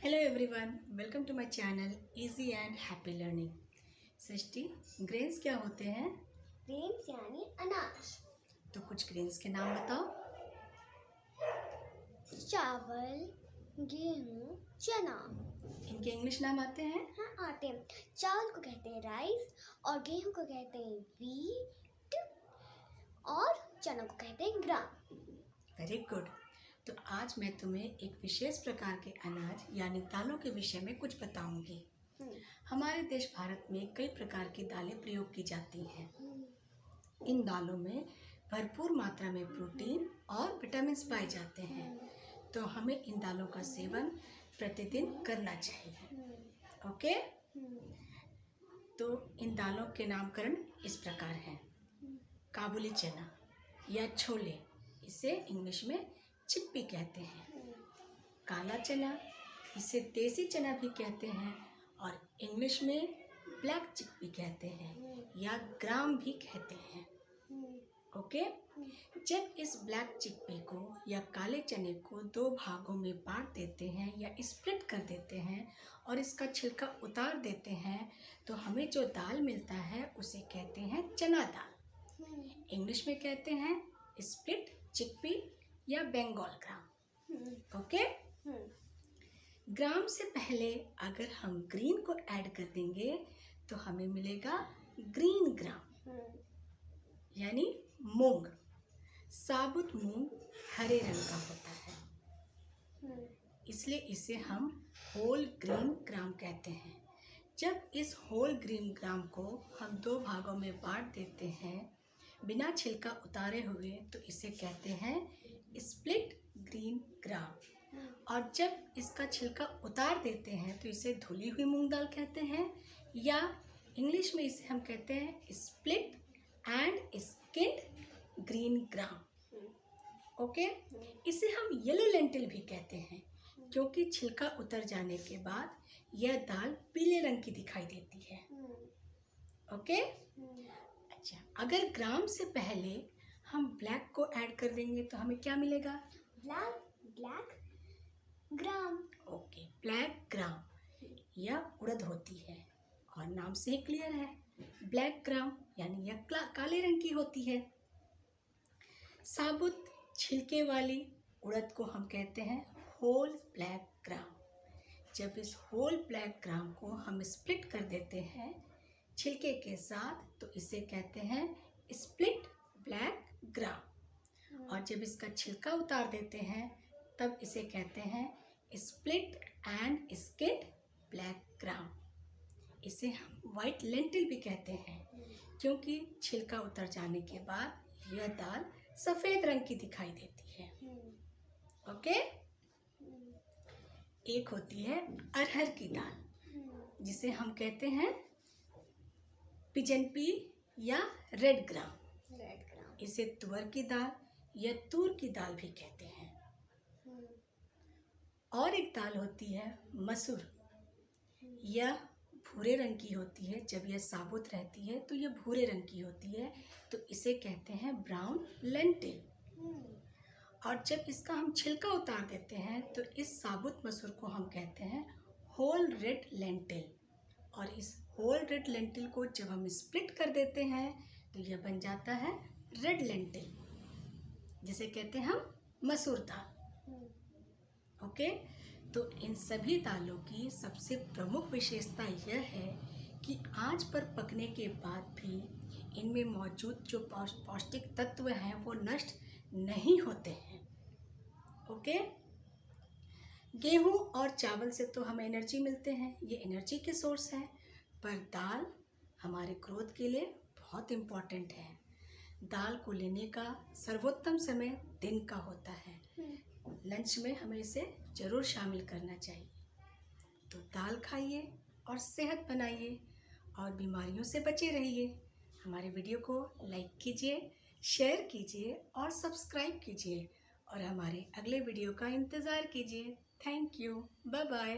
Hello everyone, welcome to my channel Easy and Happy Learning. Srishti, grains क्या होते हैं? Grains यानी अनाज। तो कुछ ग्रेन्स के नाम बताओ। चावल, गेहूँ, चना। इनके इंग्लिश नाम आते हैं? हाँ, आते हैं। चावल को कहते हैं राइस और गेहूँ को कहते हैं व्हीट और चना को कहते हैं ग्राम। Very good. तो आज मैं तुम्हें एक विशेष प्रकार के अनाज यानी दालों के विषय में कुछ बताऊंगी। हमारे देश भारत में कई प्रकार की दालें प्रयोग की जाती हैं। इन दालों में भरपूर मात्रा में प्रोटीन और विटामिन पाए जाते हैं, तो हमें इन दालों का सेवन प्रतिदिन करना चाहिए। ओके? तो इन दालों के नामकरण इस प्रकार हैं। काबुली चना या छोले, इसे इंग्लिश में चिकपी कहते हैं। काला चना, इसे देसी चना भी कहते हैं और इंग्लिश में ब्लैक चिकपी कहते हैं या ग्राम भी कहते हैं। ओके? जब इस ब्लैक चिकपी को या काले चने को दो भागों में बांट देते हैं या स्प्लिट कर देते हैं और इसका छिलका उतार देते हैं, तो हमें जो दाल मिलता है उसे कहते हैं चना दाल। इंग्लिश में कहते हैं स्प्लिट चिकपी या बंगाल ग्राम। ओके? ग्राम से पहले अगर हम ग्रीन को ऐड कर देंगे तो हमें मिलेगा ग्रीन ग्राम, यानी मूंग। साबुत मूंग हरे रंग का होता है, इसलिए इसे हम होल ग्रीन ग्राम कहते हैं। जब इस होल ग्रीन ग्राम को हम दो भागों में बांट देते हैं बिना छिलका उतारे हुए, तो इसे कहते हैं स्प्लिट ग्रीन ग्राम। और जब इसका छिलका उतार देते हैं तो इसे धुली हुई मूंग दाल कहते हैं, या इंग्लिश में इसे हम कहते हैं split and skinned green gram. Okay? इसे हम येलो लेंटिल भी कहते हैं क्योंकि छिलका उतर जाने के बाद यह दाल पीले रंग की दिखाई देती है। ओके? अच्छा, अगर ग्राम से पहले हम ब्लैक को ऐड कर देंगे तो हमें क्या मिलेगा? Black gram. Okay, black gram या उड़द होती है और नाम से ही क्लियर है, ब्लैक ग्राम यानी यह काले रंग की होती है। साबुत छिलके वाली उड़द को हम कहते हैं होल ब्लैक ग्राम। जब इस होल ब्लैक ग्राम को हम स्प्लिट कर देते हैं छिलके के साथ, तो इसे कहते हैं स्प्लिट ब्लैक ग्राम। और जब इसका छिलका उतार देते हैं तब इसे कहते हैं split and skinned black gram. इसे हम वाइट लेंटिल भी कहते हैं क्योंकि छिलका उतर जाने के बाद यह दाल सफेद रंग की दिखाई देती है। ओके? एक होती है अरहर की दाल, जिसे हम कहते हैं पिजन पी या रेड ग्राम। इसे तुअर की दाल या तूर की दाल भी कहते हैं। और एक दाल होती है मसूर, यह भूरे रंग की होती है। जब यह साबुत रहती है तो यह भूरे रंग की होती है, तो इसे कहते हैं ब्राउन लेंटिल। और जब इसका हम छिलका उतार देते हैं तो इस साबुत मसूर को हम कहते हैं होल रेड लेंटिल। और इस होल रेड लेंटिल को जब हम स्प्लिट कर देते हैं तो यह बन जाता है रेड लेंटिल, जिसे कहते हैं हम मसूर दाल। ओके? तो इन सभी दालों की सबसे प्रमुख विशेषता यह है कि आंच पर पकने के बाद भी इनमें मौजूद जो पौष्टिक तत्व हैं वो नष्ट नहीं होते हैं। ओके? गेहूं और चावल से तो हमें एनर्जी मिलते हैं, ये एनर्जी के सोर्स है, पर दाल हमारे ग्रोथ के लिए बहुत इम्पोर्टेंट है। दाल को लेने का सर्वोत्तम समय दिन का होता है। लंच में हमें इसे जरूर शामिल करना चाहिए। तो दाल खाइए और सेहत बनाइए और बीमारियों से बचे रहिए। हमारे वीडियो को लाइक कीजिए, शेयर कीजिए और सब्सक्राइब कीजिए और हमारे अगले वीडियो का इंतज़ार कीजिए। Thank you. Bye bye.